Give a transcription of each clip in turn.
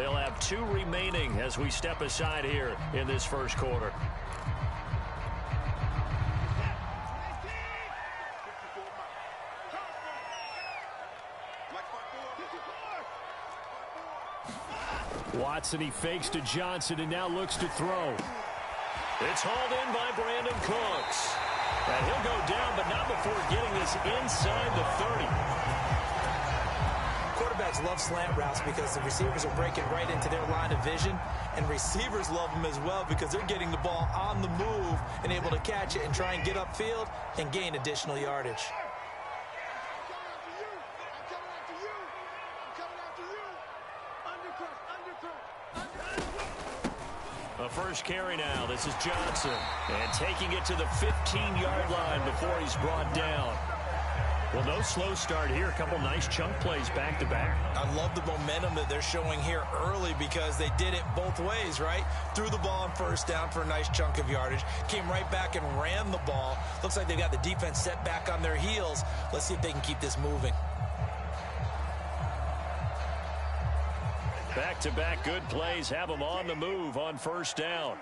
They'll have 2 remaining as we step aside here in this first quarter. Watson, he fakes to Johnson and now looks to throw. It's hauled in by Brandon Cooks. And he'll go down, but not before getting this inside the 30. Quarterbacks love slant routes because the receivers are breaking right into their line of vision, and receivers love them as well because they're getting the ball on the move and able to catch it and try and get upfield and gain additional yardage. A first carry now. This is Johnson. And taking it to the 15-yard line before he's brought down. Well, no slow start here. A couple nice chunk plays back-to-back. I love the momentum that they're showing here early because they did it both ways, right? Threw the ball on first down for a nice chunk of yardage. Came right back and ran the ball. Looks like they've got the defense set back on their heels. Let's see if they can keep this moving. Back-to-back good plays have them on the move on first down.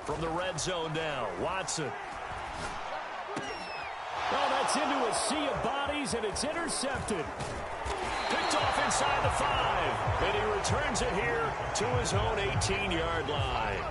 From the red zone now, Watson. Oh, that's into a sea of bodies, and it's intercepted. Picked off inside the 5, and he returns it here to his own 18-yard line.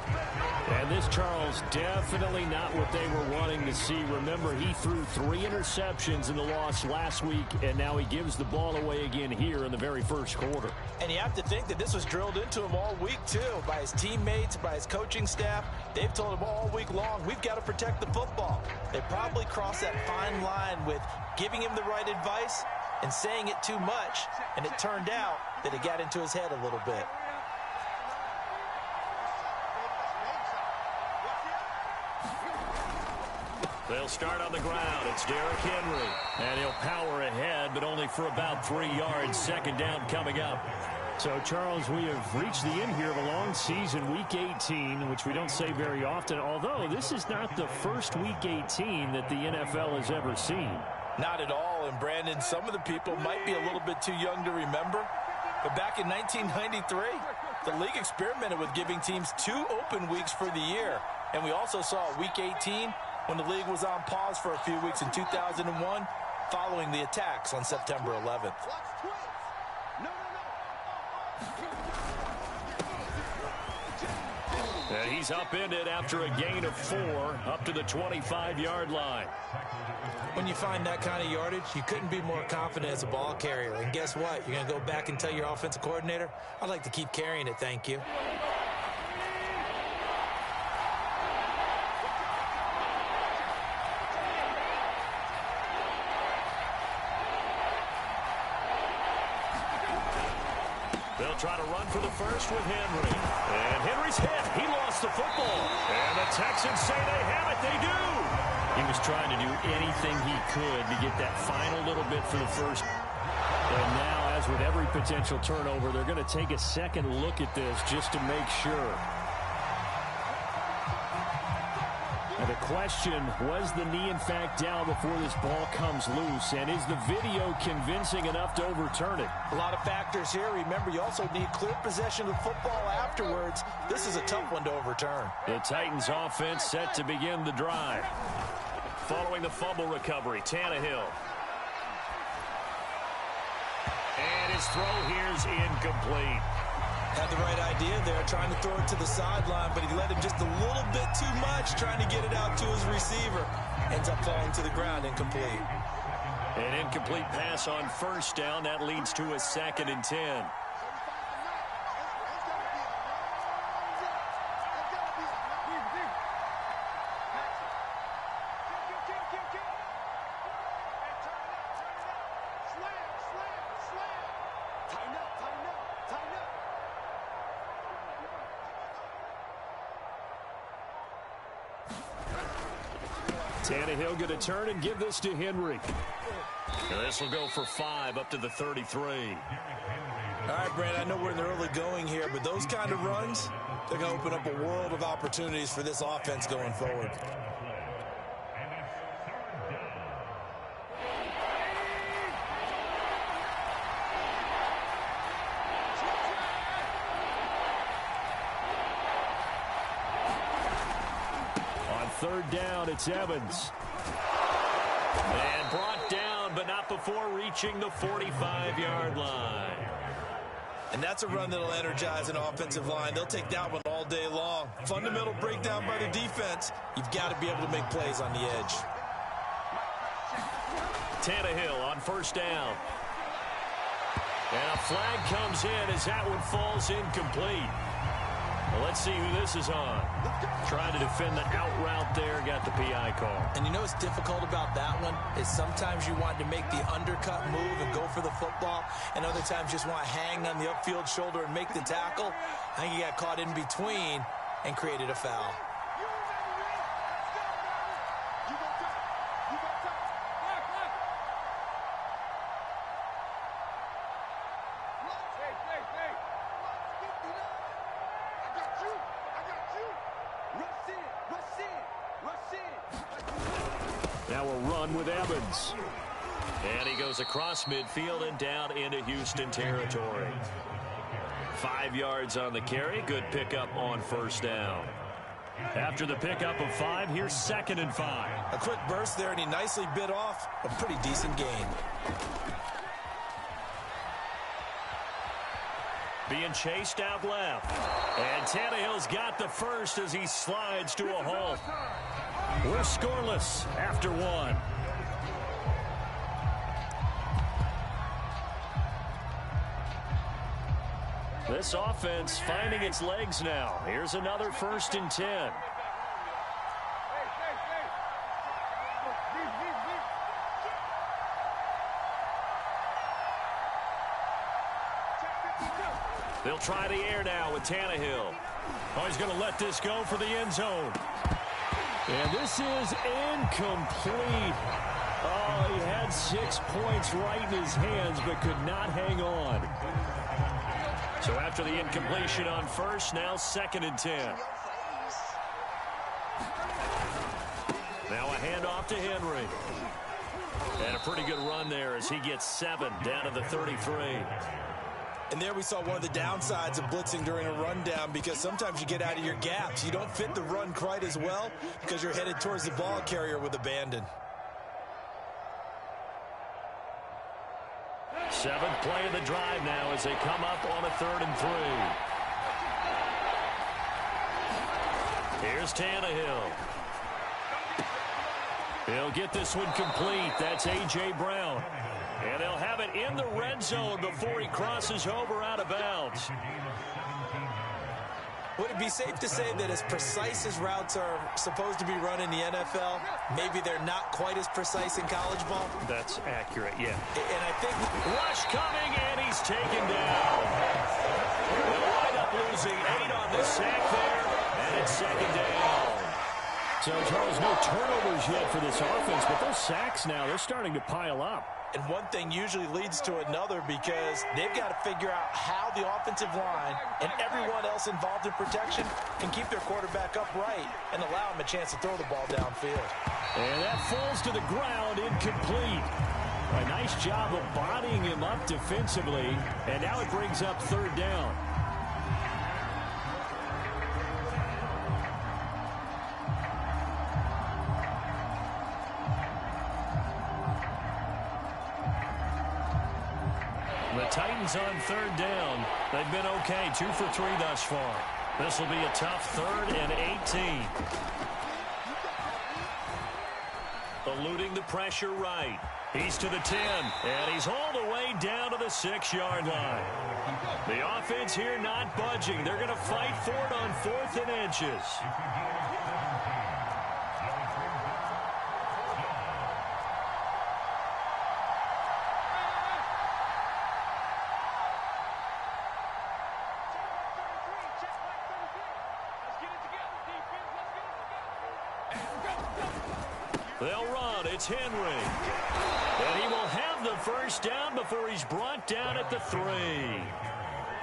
And this, Charles, definitely not what they were wanting to see. Remember, he threw 3 interceptions in the loss last week, and now he gives the ball away again here in the very first quarter. And you have to think that this was drilled into him all week, too, by his teammates, by his coaching staff. They've told him all week long, we've got to protect the football. They probably crossed that fine line with giving him the right advice and saying it too much, and it turned out that it got into his head a little bit. They'll start on the ground. It's Derrick Henry. And he'll power ahead, but only for about 3 yards. Second down coming up. So, Charles, we have reached the end here of a long season, Week 18, which we don't say very often, although this is not the first Week 18 that the NFL has ever seen. Not at all. And, Brandon, some of the people might be a little bit too young to remember. But back in 1993, the league experimented with giving teams 2 open weeks for the year. And we also saw Week 18 when the league was on pause for a few weeks in 2001 following the attacks on September 11th. And he's upended after a gain of 4 up to the 25-yard line. When you find that kind of yardage, you couldn't be more confident as a ball carrier. And guess what? You're going to go back and tell your offensive coordinator, I'd like to keep carrying it, thank you. They'll try to run for the first with Henry. And Henry's hit. He lost the football. And the Texans say they have it. They do. He was trying to do anything he could to get that final little bit for the first. And now, as with every potential turnover, they're going to take a second look at this just to make sure. And the question, was the knee in fact down before this ball comes loose? And is the video convincing enough to overturn it? A lot of factors here. Remember, you also need clear possession of football afterwards. This is a tough one to overturn. The Titans offense set to begin the drive. Following the fumble recovery, Tannehill. And his throw here's incomplete. Had the right idea there, trying to throw it to the sideline, but he let him just a little bit too much, trying to get it out to his receiver. Ends up falling to the ground, incomplete. An incomplete pass on first down. That leads to a 2nd and 10. Tannehill going to turn and give this to Henry. And this will go for 5 up to the 33. All right, Brandon, I know we're in the early going here, but those kind of runs, they're going to open up a world of opportunities for this offense going forward. On third down, it's Evans. And brought down, but not before reaching the 45-yard line. And that's a run that'll energize an offensive line. They'll take that one all day long. Fundamental breakdown by the defense. You've got to be able to make plays on the edge. Tannehill on first down. And a flag comes in as that one falls incomplete. Well, let's see who this is on. Trying to defend the out route there, got the PI call. And you know what's difficult about that one is sometimes you want to make the undercut move and go for the football, and other times just want to hang on the upfield shoulder and make the tackle. I think he got caught in between and created a foul. Now a run with Evans. And he goes across midfield and down into Houston territory. 5 yards on the carry. Good pickup on first down. After the pickup of 5, here's 2nd and 5. A quick burst there, and he nicely bit off a pretty decent gain. Being chased out left. And Tannehill's got the first as he slides to a halt. We're scoreless after 1. This offense finding its legs now. Here's another 1st and 10. They'll try the air now with Tannehill. Oh, he's going to let this go for the end zone. And this is incomplete. Oh, he had 6 points right in his hands, but could not hang on. So after the incompletion on first, now 2nd and 10. Now a handoff to Henry. And a pretty good run there as he gets 7 down to the 33. And there we saw one of the downsides of blitzing during a rundown, because sometimes you get out of your gaps. You don't fit the run quite as well because you're headed towards the ball carrier with abandon. 7th play of the drive now as they come up on a 3rd and 3. Here's Tannehill. He'll get this one complete. That's A.J. Brown. And they'll have it in the red zone before he crosses over out of bounds. Would it be safe to say that as precise as routes are supposed to be run in the NFL, maybe they're not quite as precise in college ball? That's accurate, yeah. And I think rush coming, and he's taken down. They'll wind up losing 8 on the sack there, and it's 2nd down. So, Charles, no turnovers yet for this offense, but those sacks now, they're starting to pile up. And one thing usually leads to another, because they've got to figure out how the offensive line and everyone else involved in protection can keep their quarterback upright and allow him a chance to throw the ball downfield. And that falls to the ground, incomplete. A nice job of bodying him up defensively, and now it brings up 3rd down. The Titans on 3rd down. They've been okay, 2 for 3 thus far. This will be a tough 3rd and 18. Eluding the pressure right. He's to the 10, and he's hauled away down to the 6-yard line. The offense here not budging. They're going to fight for it on 4th and inches. They'll run. It's Henry. And he will have the 1st down before he's brought down at the 3.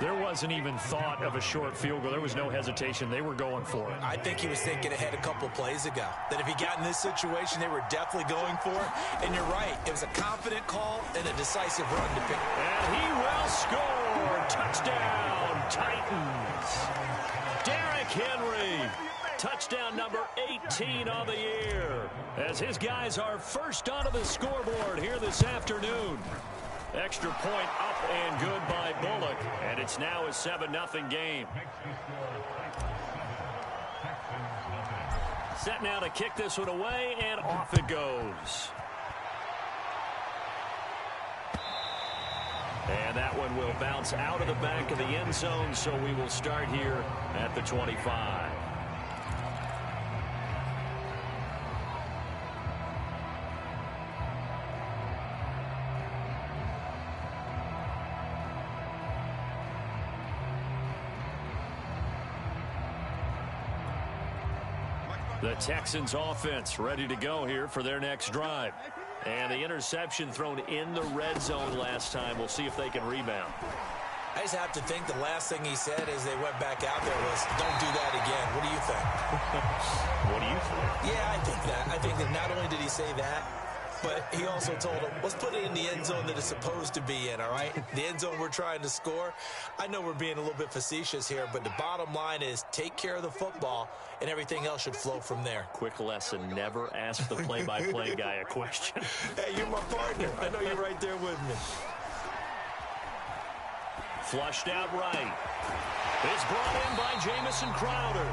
There wasn't even thought of a short field goal. There was no hesitation. They were going for it. I think he was thinking ahead a couple plays ago, that if he got in this situation, they were definitely going for it. And you're right. It was a confident call and a decisive run to pick. And he will score. Touchdown, Titans. Derrick Henry. Touchdown number 18 on the year. As his guys are first onto the scoreboard here this afternoon. Extra point up and good by Bullock. And it's now a 7-0 game. Set now to kick this one away, and off it goes. And that one will bounce out of the back of the end zone, so we will start here at the 25. The Texans offense ready to go here for their next drive. And the interception thrown in the red zone last time. We'll see if they can rebound. I just have to think the last thing he said as they went back out there was, don't do that again. What do you think? What do you think? Yeah, I think that. I think that not only did he say that, but he also told him, let's put it in the end zone that it's supposed to be in, all right? The end zone we're trying to score. I know we're being a little bit facetious here, but the bottom line is take care of the football, and everything else should flow from there. Quick lesson, never ask the play-by-play guy a question. Hey, you're my partner. I know you're right there with me. Flushed out right. It's brought in by Jamison Crowder.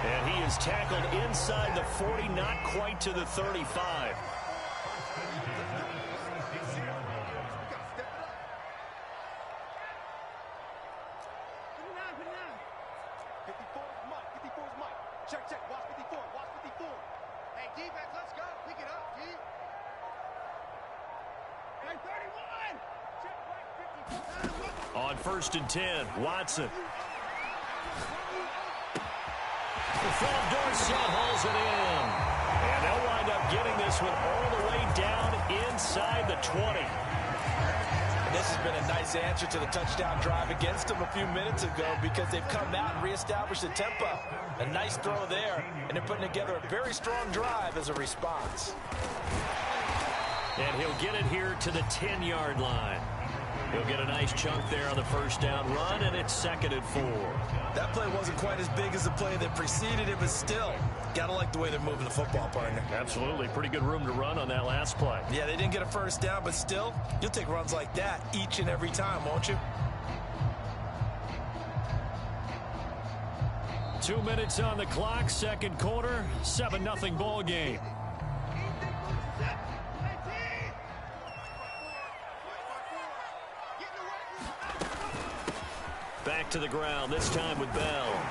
And he is tackled inside the 40, not quite to the 35. On 1st and 10, Watson. From Dorsett hauls it in. And they'll wind up getting this one all the way down inside the 20. And this has been a nice answer to the touchdown drive against them a few minutes ago because they've come out and reestablished the tempo. A nice throw there, and they're putting together a very strong drive as a response. And he'll get it here to the 10-yard line. He'll get a nice chunk there on the first down run, and it's 2nd and 4. That play wasn't quite as big as the play that preceded it, but still, gotta like the way they're moving the football, partner. Absolutely. Pretty good room to run on that last play. Yeah, they didn't get a first down, but still, you'll take runs like that each and every time, won't you? 2 minutes on the clock, second quarter, 7-0 ball game. Back to the ground, this time with Bell.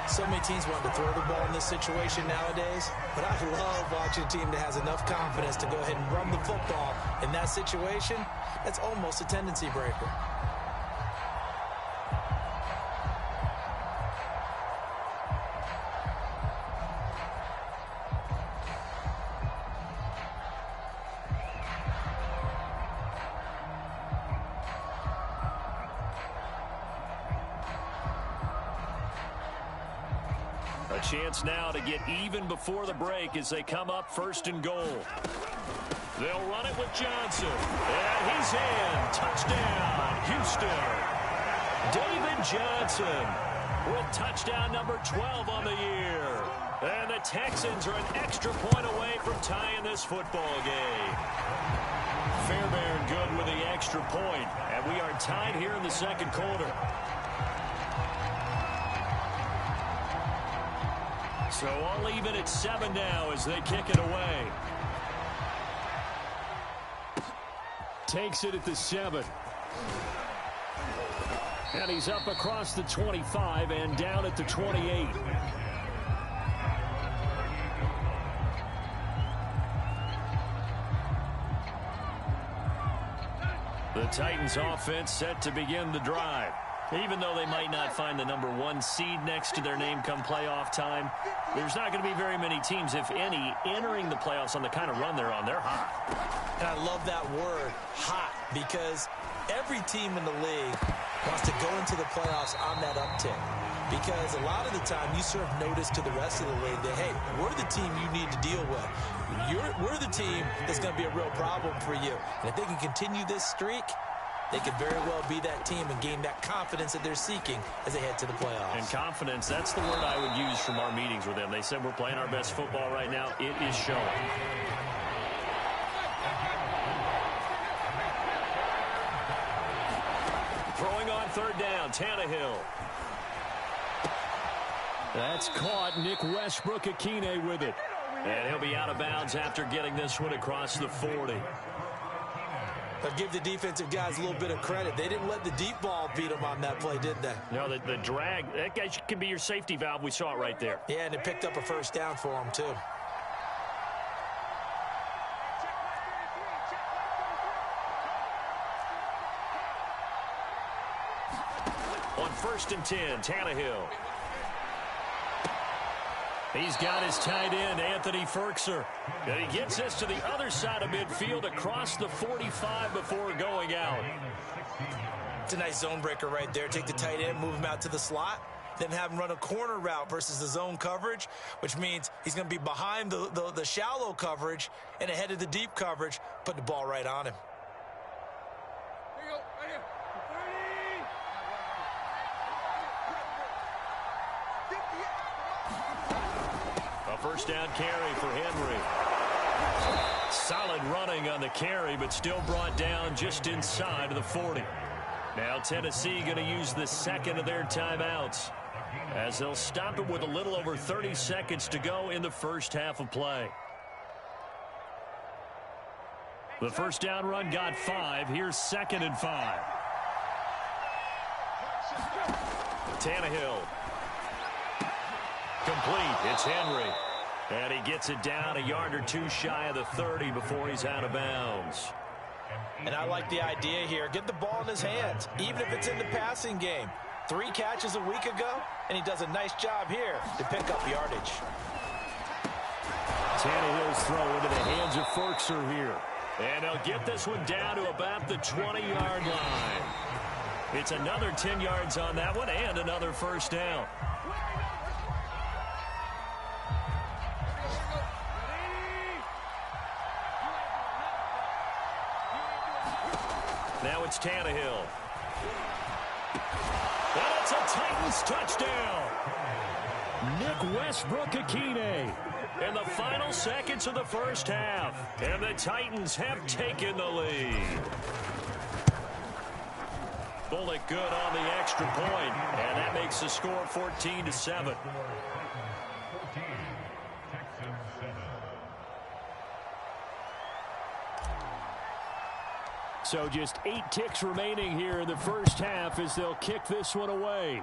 So many teams want to throw the ball in this situation nowadays, but I love watching a team that has enough confidence to go ahead and run the football. In that situation, that's almost a tendency breaker. Chance now to get even before the break as they come up 1st and goal. They'll run it with Johnson. And he's in. Touchdown, Houston. David Johnson with touchdown number 12 on the year. And the Texans are an extra point away from tying this football game. Fairbairn good with the extra point. And we are tied here in the second quarter. So all even at 7 now as they kick it away. Takes it at the 7. And he's up across the 25 and down at the 28. The Titans offense set to begin the drive. Even though they might not find the number 1 seed next to their name come playoff time, there's not going to be very many teams, if any, entering the playoffs on the kind of run they're on. They're hot. And I love that word, hot, because Every team in the league wants to go into the playoffs on that uptick, because a lot of the time you serve notice to the rest of the league that, hey, we're the team you need to deal with. We're the team that's going to be a real problem for you. And if they can continue this streak, they could very well be that team and gain that confidence that they're seeking as they head to the playoffs. And confidence, that's the word I would use from our meetings with them. They said we're playing our best football right now. It is showing. Throwing on third down, Tannehill. That's caught. Nick Westbrook-Ikhine with it. And he'll be out of bounds after getting this one across the 40. But give the defensive guys a little bit of credit. They didn't let the deep ball beat them on that play, did they? No, the drag, that guy could be your safety valve. We saw it right there. Yeah, and it picked up a first down for him, too. On 1st and 10, Tannehill. He's got his tight end, Anthony Firkser. And he gets this to the other side of midfield across the 45 before going out. It's a nice zone breaker right there. Take the tight end, move him out to the slot, then have him run a corner route versus the zone coverage, which means he's going to be behind the shallow coverage and ahead of the deep coverage, put the ball right on him. First down carry for Henry. Solid running on the carry, but still brought down just inside of the 40. Now Tennessee going to use the second of their timeouts, as they'll stop it with a little over 30 seconds to go in the first half of play. The first down run got 5. Here's 2nd and 5. Tannehill. Complete. It's Henry. And he gets it down a yard or two shy of the 30 before he's out of bounds. And I like the idea here. Get the ball in his hands, even if it's in the passing game. 3 catches a week ago, and he does a nice job here to pick up yardage. Tannehill's throw into the hands of Firkser here. And they'll get this one down to about the 20-yard line. It's another 10 yards on that one and another first down. Now it's Tannehill. And it's a Titans touchdown. Nick Westbrook-Ikhine in the final seconds of the first half. And the Titans have taken the lead. Bullock good on the extra point, and that makes the score 14-7. So just 8 ticks remaining here in the first half as they'll kick this one away.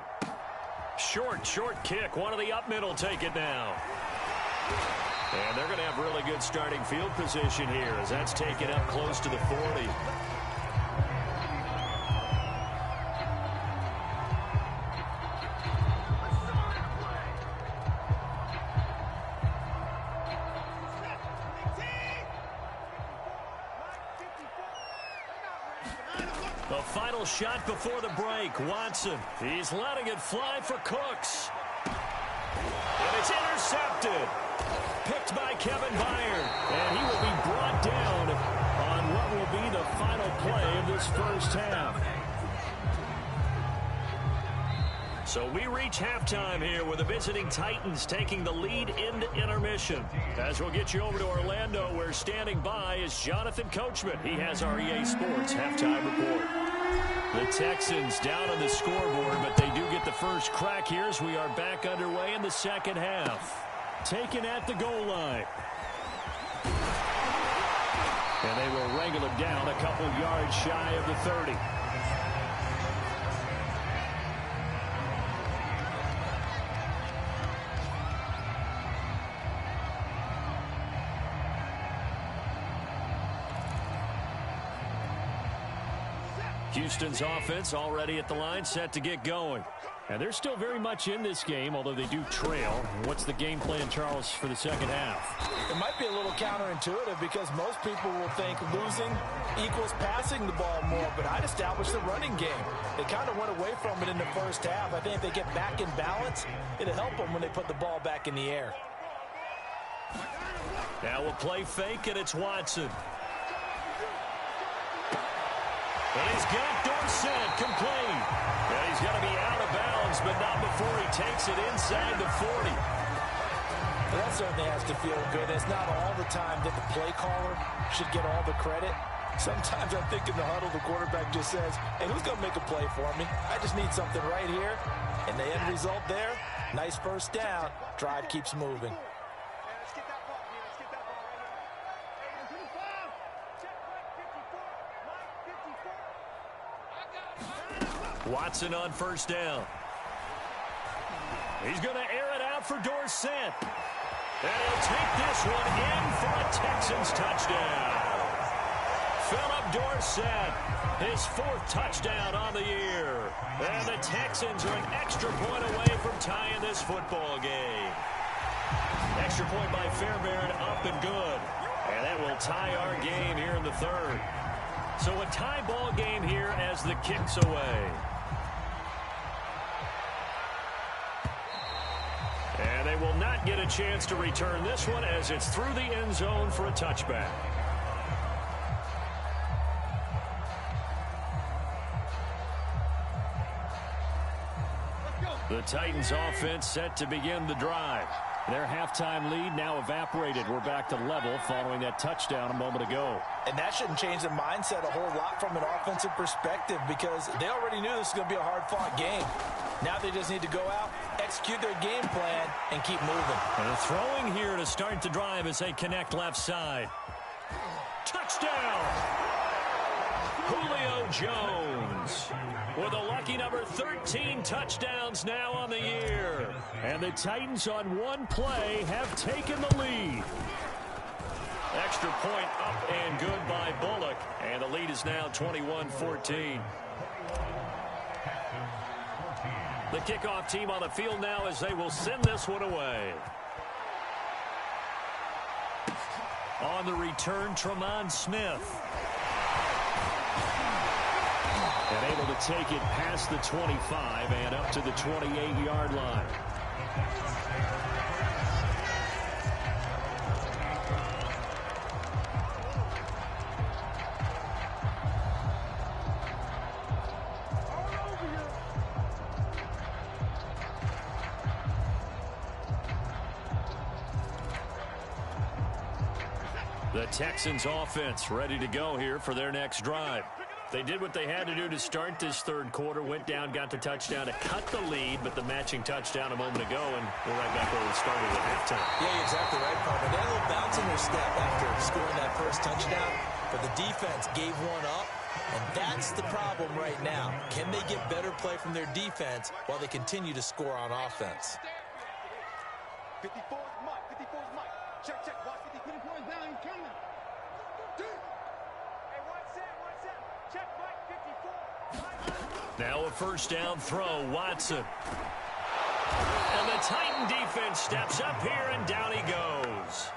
Short kick. One of the up middle take it now. And they're going to have really good starting field position here as that's taken up close to the 40. The final shot before the break. Watson. He's letting it fly for Cooks. And it's intercepted. Picked by Kevin Byard. And he will be brought down on what will be the final play of this first half. So we reach halftime here with the visiting Titans taking the lead into intermission. As we'll get you over to Orlando, where standing by is Jonathan Coachman. He has our EA Sports halftime report. The Texans down on the scoreboard, but they do get the first crack here as we are back underway in the second half. Taken at the goal line. And they will wrangle it down a couple yards shy of the 30. Houston's offense already at the line, set to get going. And they're still very much in this game, although they do trail. What's the game plan, Charles, for the second half? It might be a little counterintuitive because most people will think losing equals passing the ball more, but I'd establish the running game. They kind of went away from it in the first half. I think if they get back in balance, it'll help them when they put the ball back in the air. Now we'll play fake, and it's Watson. And he's got Dorsett complete. And he's going to be out of bounds, but not before he takes it inside the 40. Well, that certainly has to feel good. It's not all the time that the play caller should get all the credit. Sometimes I think in the huddle, the quarterback just says, hey, who's going to make a play for me? I just need something right here. And the end result there, nice first down. Drive keeps moving. Watson on first down. He's going to air it out for Dorsett. And he'll take this one in for a Texans touchdown. Philip Dorsett, his 4th touchdown on the year. And the Texans are an extra point away from tying this football game. Extra point by Fairbairn, up and good. And that will tie our game here in the 3rd. So a tie ball game here as the kick's away. And they will not get a chance to return this one as it's through the end zone for a touchback. The Titans offense set to begin the drive. Their halftime lead now evaporated. We're back to level following that touchdown a moment ago. And that shouldn't change the mindset a whole lot from an offensive perspective because they already knew this was going to be a hard-fought game. Now they just need to go out, execute their game plan, and keep moving. And throwing here to start the drive as they connect left side. Touchdown! Julio Jones with a lucky number 13 touchdowns now on the year. And the Titans on one play have taken the lead. Extra point up and good by Bullock. And the lead is now 21-14. The kickoff team on the field now as they will send this one away. On the return, Tremont Smith. And able to take it past the 25 and up to the 28-yard line. The Texans offense ready to go here for their next drive. They did what they had to do to start this 3rd quarter, went down, got the touchdown to cut the lead, but the matching touchdown a moment ago, and we're right back where we started at halftime. Yeah, you're exactly right, Parker. They had a little bounce in their step after scoring that first touchdown, but the defense gave one up, and that's the problem right now. Can they get better play from their defense while they continue to score on offense? 54 is Mike. 54 is Mike. Check, check. Watch 50 points down. He's coming. Hey, one set. Check, Mike. 54. Now a first down throw, Watson. And the Titan defense steps up here, and down he goes.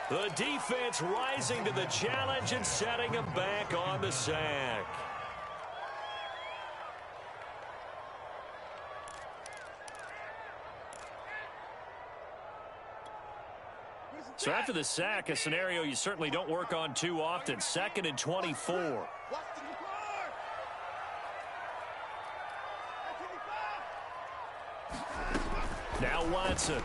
The defense rising to the challenge and setting him back on the sack. So after the sack, a scenario you certainly don't work on too often. 2nd and 24. Now Watson.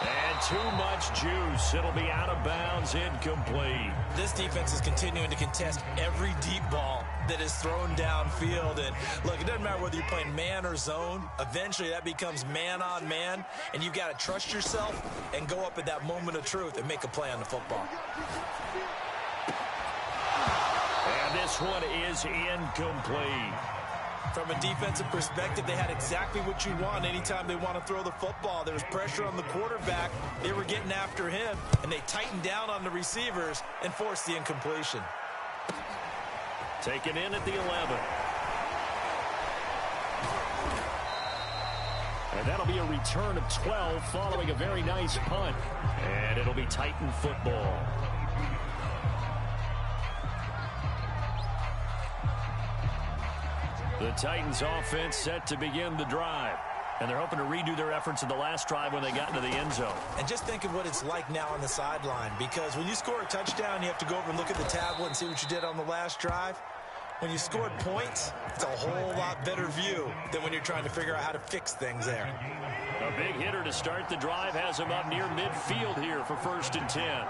And too much juice. It'll be out of bounds, incomplete. This defense is continuing to contest every deep ball that is thrown downfield. And look, it doesn't matter whether you're playing man or zone. Eventually that becomes man on man, and you've got to trust yourself and go up at that moment of truth and make a play on the football. And this one is incomplete. From a defensive perspective, they had exactly what you want anytime they want to throw the football. There was pressure on the quarterback. They were getting after him, and they tightened down on the receivers and forced the incompletion. Taken in at the 11. And that'll be a return of 12 following a very nice punt. And it'll be Titan football. The Titans offense set to begin the drive. And they're hoping to redo their efforts in the last drive when they got into the end zone. And just think of what it's like now on the sideline, because when you score a touchdown, you have to go over and look at the tablet and see what you did on the last drive. When you scored points, it's a whole lot better view than when you're trying to figure out how to fix things there. A big hitter to start the drive has him up near midfield here for 1st and 10.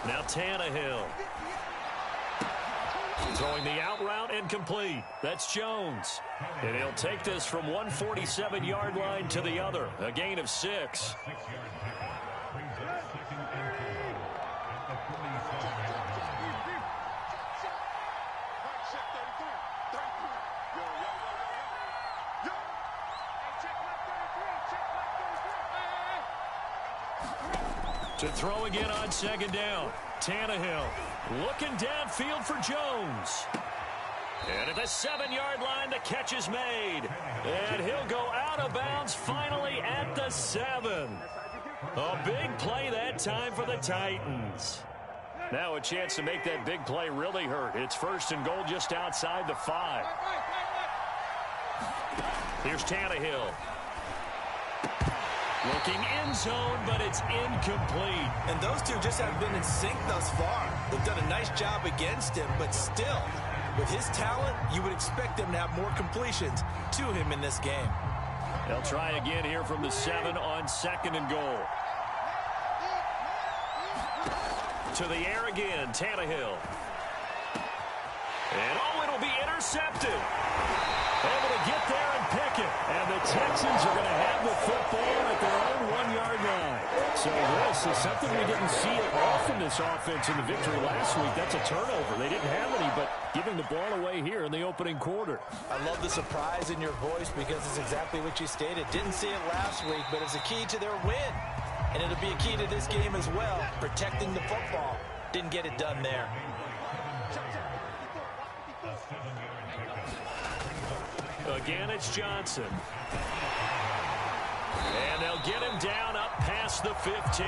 Now Tannehill. Throwing the out route incomplete. That's Jones. And he'll take this from 147-yard line to the other. A gain of 6. To throw again on 2nd down. Tannehill looking downfield for Jones. And at the 7-yard line, the catch is made. And he'll go out of bounds finally at the 7. A big play that time for the Titans. Now a chance to make that big play really hurt. It's 1st and goal just outside the 5. Here's Tannehill. Looking end zone, but it's incomplete. And those two just haven't been in sync thus far. They've done a nice job against him, but still, with his talent, you would expect them to have more completions to him in this game. They'll try again here from the 7 on 2nd and goal. To the air again, Tannehill. And it'll be intercepted. Able to get there and pick it. And the Texans are going to have the football at their own 1-yard line. So this is something we didn't see it often, this offense, in the victory last week. That's a turnover. They didn't have any, but giving the ball away here in the opening quarter. I love the surprise in your voice because it's exactly what you stated. Didn't see it last week, but it's a key to their win. And it'll be a key to this game as well, protecting the football. Didn't get it done there. Again, it's Johnson. And they'll get him down up past the 15.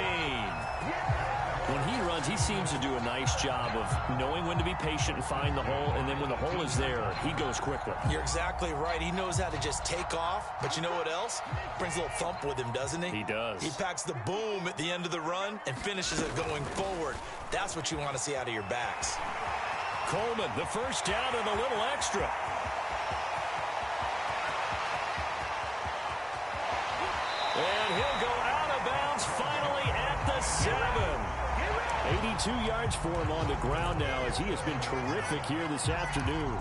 When he runs, he seems to do a nice job of knowing when to be patient and find the hole, and then when the hole is there, he goes quickly. You're exactly right. He knows how to just take off, but you know what else? Brings a little thump with him, doesn't he? He does. He packs the boom at the end of the run and finishes it going forward. That's what you want to see out of your backs. Coleman, the 1st down and a little extra. And he'll go out of bounds finally at the 7. 82 yards for him on the ground now as he has been terrific here this afternoon.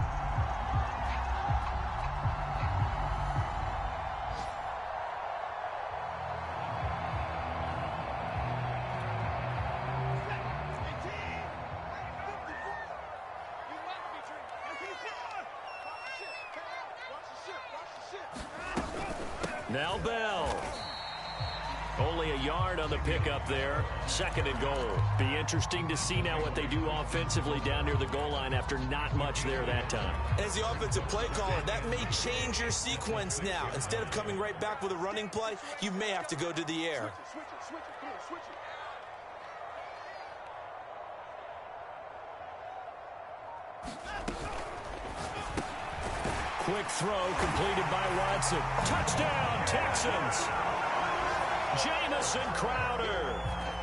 Now Bell. Only a yard on the pickup there. 2nd and goal. Be interesting to see now what they do offensively down near the goal line after not much there that time. As the offensive play caller, that may change your sequence now. Instead of coming right back with a running play, you may have to go to the air. Quick throw completed by Watson. Touchdown, Texans. Jamison Crowder,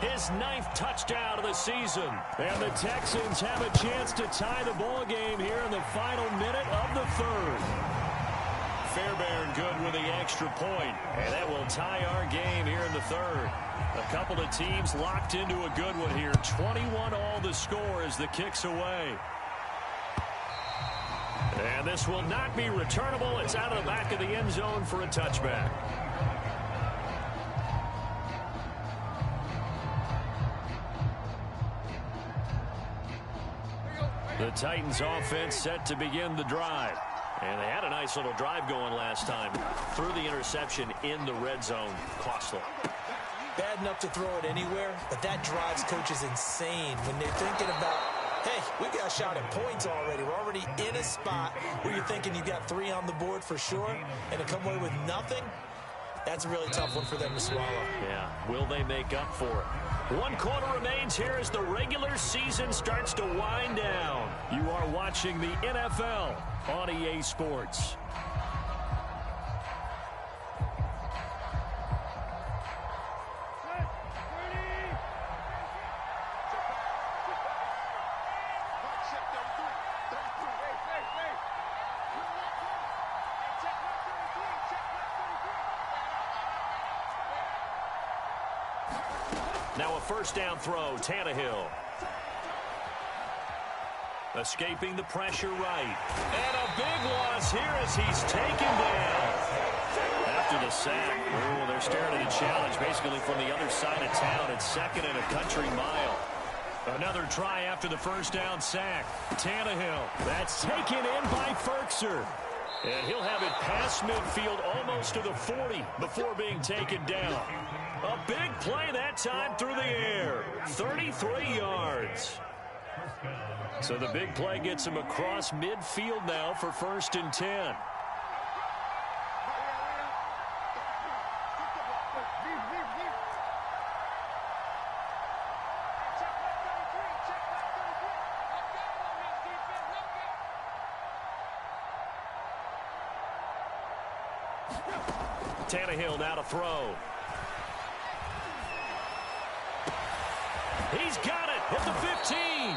his 9th touchdown of the season. And the Texans have a chance to tie the ball game here in the final minute of the 3rd. Fairbairn good with the extra point. And that will tie our game here in the 3rd. A couple of teams locked into a good one here. 21 all the score as the kick's away. And this will not be returnable. It's out of the back of the end zone for a touchback. The Titans offense set to begin the drive. And they had a nice little drive going last time. Threw the interception in the red zone. Costly. Bad enough to throw it anywhere, but that drives coaches insane when they're thinking about, hey, we got a shot at points already. We're already in a spot where you're thinking you got 3 on the board for sure, and to come away with nothing, that's a really tough one for them to swallow. Yeah, will they make up for it? 1 quarter remains here as the regular season starts to wind down. You are watching the NFL on EA Sports. Now a first down throw, Tannehill. Escaping the pressure right. And a big loss here as he's taken down. After the sack, they're staring at a challenge basically from the other side of town. It's 2nd and a country mile. Another try after the first down sack. Tannehill, that's taken in by Firkser. And he'll have it past midfield almost to the 40 before being taken down. A big play that time through the air. 33 yards. So the big play gets him across midfield now for 1st and 10. Tannehill now to throw. He's got it at the 15.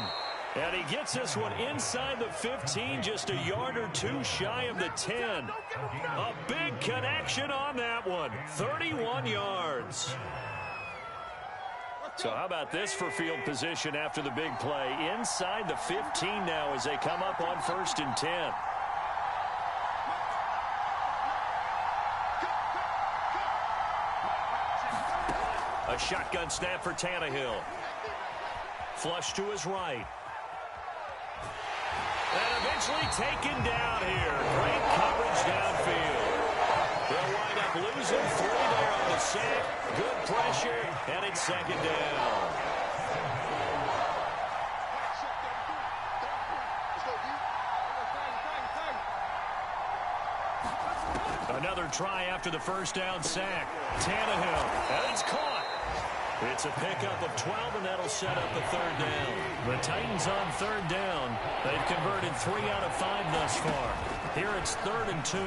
And he gets this one inside the 15, just a yard or 2 shy of the 10. A big connection on that one. 31 yards. So how about this for field position after the big play? Inside the 15 now as they come up on 1st and 10. A shotgun snap for Tannehill. Flush to his right. And eventually taken down here. Great coverage downfield. They'll wind up losing 3 there on the sack. Good pressure, and it's 2nd down. Another try after the first down sack. Tannehill, and it's caught. It's a pickup of 12, and that'll set up a 3rd down. The Titans on 3rd down. They've converted 3 out of 5 thus far. Here it's 3rd and 2.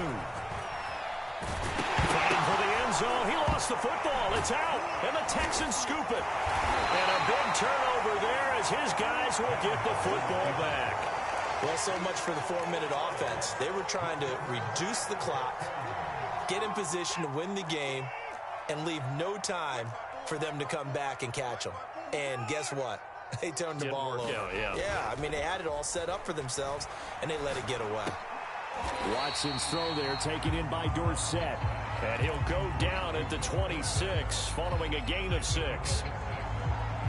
Fighting for the end zone. He lost the football. It's out, and the Texans scoop it. And a big turnover there as his guys will get the football back. Well, so much for the 4-minute offense. They were trying to reduce the clock, get in position to win the game, and leave no time for them to come back and catch them. And guess what? They turned the ball over. Yeah, I mean, they had it all set up for themselves, and they let it get away. Watson's throw there taken in by Dorsett. And he'll go down at the 26 following a gain of 6.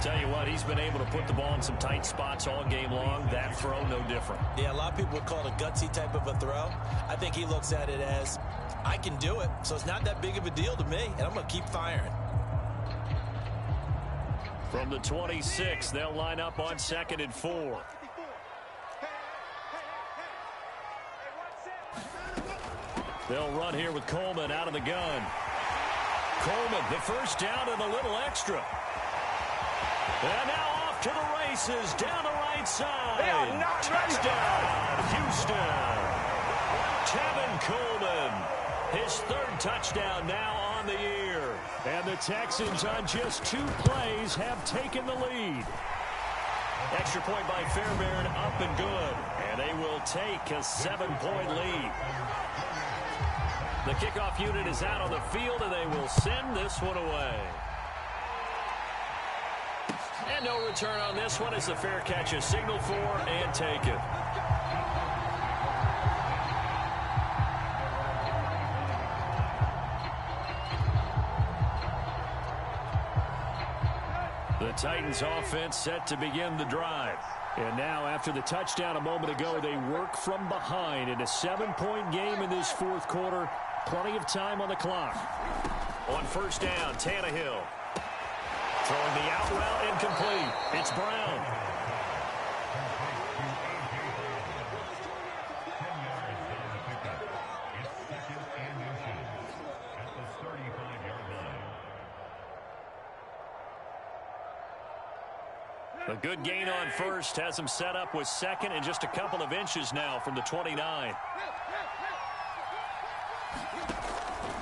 Tell you what, he's been able to put the ball in some tight spots all game long. That throw, no different. Yeah, a lot of people would call it a gutsy type of a throw. I think he looks at it as, I can do it, so it's not that big of a deal to me, and I'm going to keep firing. From the 26, they'll line up on 2nd and 4. They'll run here with Coleman out of the gun. Coleman, the first down and a little extra. And now off to the races, down the right side. Touchdown, Houston. Tevin Coleman, his 3rd touchdown now on the year. And the Texans on just 2 plays have taken the lead. Extra point by Fairbairn, up and good. And they will take a 7-point lead. The kickoff unit is out on the field, and they will send this one away. And no return on this one as the fair catch is signaled for and taken. The Titans offense set to begin the drive. And now, after the touchdown a moment ago, they work from behind in a 7-point game in this fourth quarter. Plenty of time on the clock. On first down, Tannehill. Throwing the out route incomplete. It's Brown. A good gain on first has him set up with second and just a couple of inches now from the 29.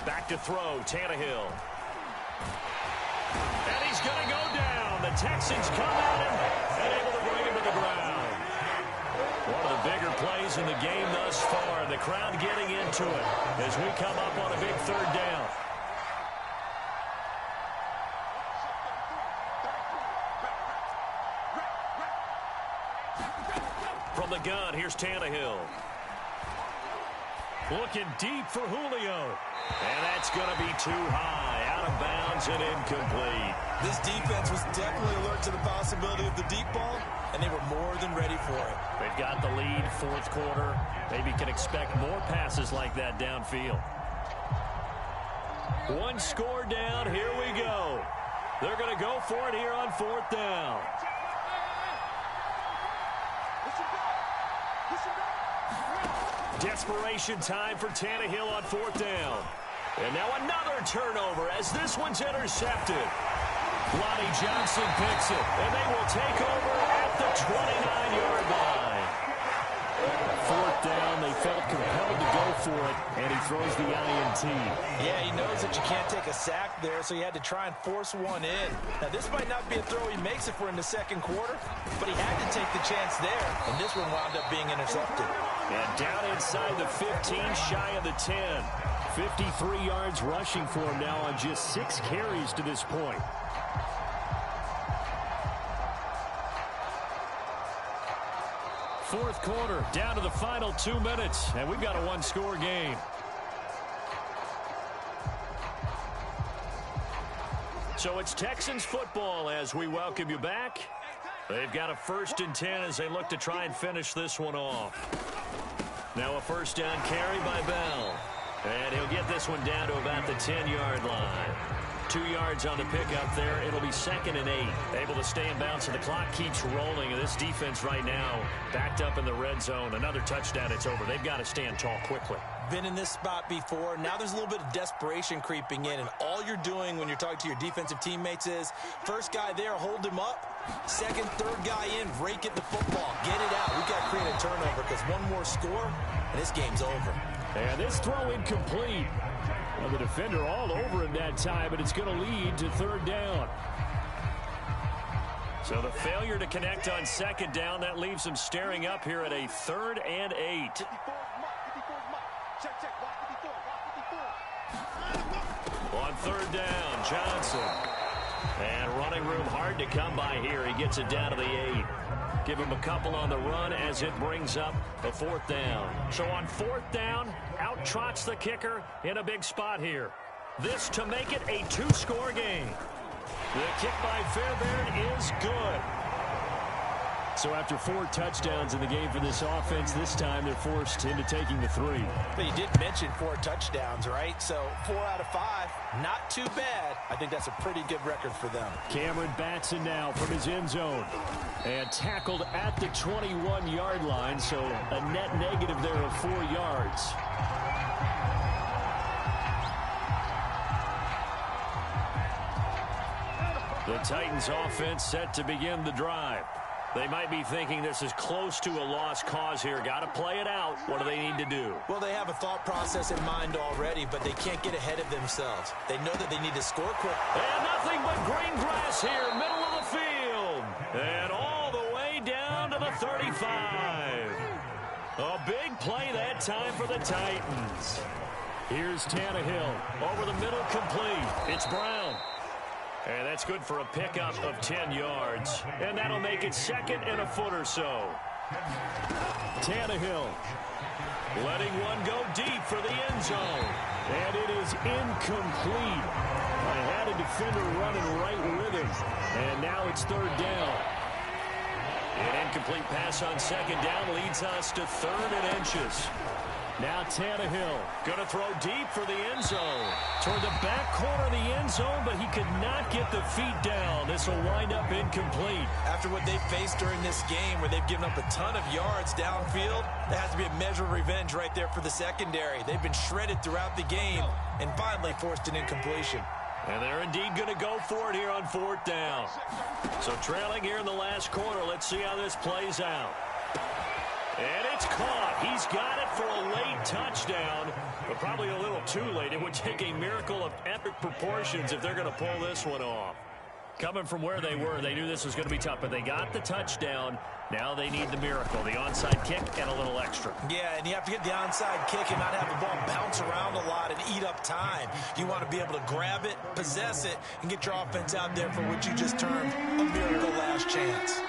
Back to throw, Tannehill. And he's going to go down. The Texans come at him and able to bring him to the ground. One of the bigger plays in the game thus far. The crowd getting into it as we come up on a big third down. From the gun, here's Tannehill. Looking deep for Julio. And that's going to be too high. Out of bounds and incomplete. This defense was definitely alert to the possibility of the deep ball, and they were more than ready for it. They've got the lead, fourth quarter. Maybe can expect more passes like that downfield. One score down. Here we go. They're going to go for it here on fourth down. Desperation time for Tannehill on fourth down. And now another turnover as this one's intercepted. Lonnie Johnson picks it, and they will take over at the 29-yard line. Fourth down, they felt compelled to go for it, and he throws the INT. Yeah, he knows that you can't take a sack there, so he had to try and force one in. Now, this might not be a throw he makes if we're in the second quarter, but he had to take the chance there, and this one wound up being intercepted. And down inside the 15, shy of the 10. 53 yards rushing for him now on just 6 carries to this point. Fourth quarter, down to the final 2 minutes, and we've got a one-score game. So it's Texans football as we welcome you back. They've got a 1st and 10 as they look to try and finish this one off. Now a first down carry by Bell. And he'll get this one down to about the 10-yard line. 2 yards on the pickup there. It'll be 2nd and 8. Able to stay in bounds, so the clock keeps rolling. And this defense right now backed up in the red zone. Another touchdown, it's over. They've got to stand tall quickly. Been in this spot before. Now there's a little bit of desperation creeping in. And all you're doing when you're talking to your defensive teammates is, first guy there, hold him up. Second, third guy in, rake at the football. Get it out. We've got to create a turnover because one more score, and this game's over. And this throw incomplete. Well, the defender all over him that time, but it's going to lead to third down. So the failure to connect on second down, that leaves him staring up here at a 3rd and 8. On third down, Johnson. And running room hard to come by here. He gets it down to the 8. Give him a couple on the run as it brings up a 4th down. So on 4th down, out trots the kicker in a big spot here. This to make it a 2-score game. The kick by Fairbairn is good. So after 4 touchdowns in the game for this offense, this time they're forced into taking the 3. But you did mention 4 touchdowns, right? So 4 out of 5, not too bad. I think that's a pretty good record for them. Cameron Batson now from his end zone. And tackled at the 21-yard line, so a net negative there of 4 yards. The Titans offense set to begin the drive. They might be thinking this is close to a lost cause here. Got to play it out. What do they need to do? Well, they have a thought process in mind already, but they can't get ahead of themselves. They know that they need to score quick. And nothing but green grass here, middle of the field. And all the way down to the 35. A big play that time for the Titans. Here's Tannehill. Over the middle, complete. It's Brown. And that's good for a pickup of 10 yards. And that'll make it 2nd and a foot or so. Tannehill letting one go deep for the end zone. And it is incomplete. I had a defender running right with him. And now it's 3rd down. An incomplete pass on second down leads us to 3rd and inches. Now Tannehill going to throw deep for the end zone. Toward the back corner of the end zone, but he could not get the feet down. This will wind up incomplete. After what they faced during this game where they've given up a ton of yards downfield, there has to be a measure of revenge right there for the secondary. They've been shredded throughout the game and finally forced an incompletion. And they're indeed going to go for it here on 4th down. So trailing here in the last quarter. Let's see how this plays out. And it's caught. He's got it for a late touchdown, but probably a little too late. It would take a miracle of epic proportions if they're going to pull this one off. Coming from where they were, they knew this was going to be tough, but they got the touchdown. Now they need the miracle, the onside kick and a little extra. Yeah, and you have to get the onside kick and not have the ball bounce around a lot and eat up time. You want to be able to grab it, possess it, and get your offense out there for what you just termed a miracle last chance.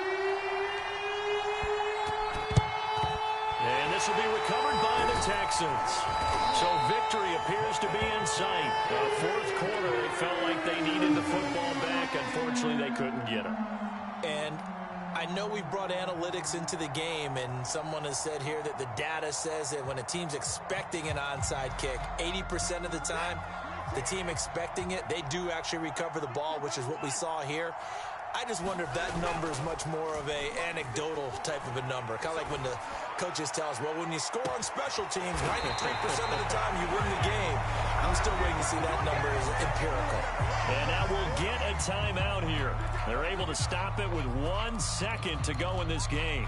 And this will be recovered by the Texans. So victory appears to be in sight. 4th quarter, it felt like they needed the football back. Unfortunately, they couldn't get it. And I know we brought analytics into the game, and someone has said here that the data says that when a team's expecting an onside kick, 80% of the time, the team expecting it, they do actually recover the ball, which is what we saw here. I just wonder if that number is much more of a anecdotal type of a number. Kind of like when the coaches tell us, well, when you score on special teams, 93% of the time you win the game. I'm still waiting to see that number is empirical. And now we'll get a timeout here. They're able to stop it with 1 second to go in this game.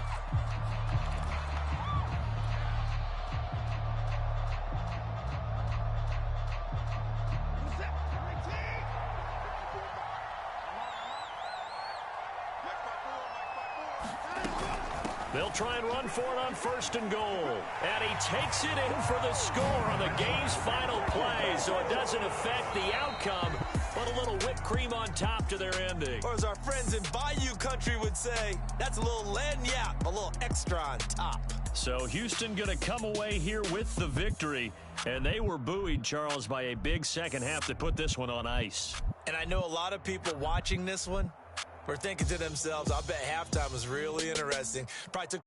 They'll try and run for it on 1st and goal. And he takes it in for the score on the game's final play, so it doesn't affect the outcome, but a little whipped cream on top to their ending. Or as our friends in Bayou Country would say, that's a little lagniappe, a little extra on top. So Houston going to come away here with the victory, and they were buoyed, Charles, by a big second half that put this one on ice. And I know a lot of people watching this one were thinking to themselves, I bet halftime was really interesting. Probably took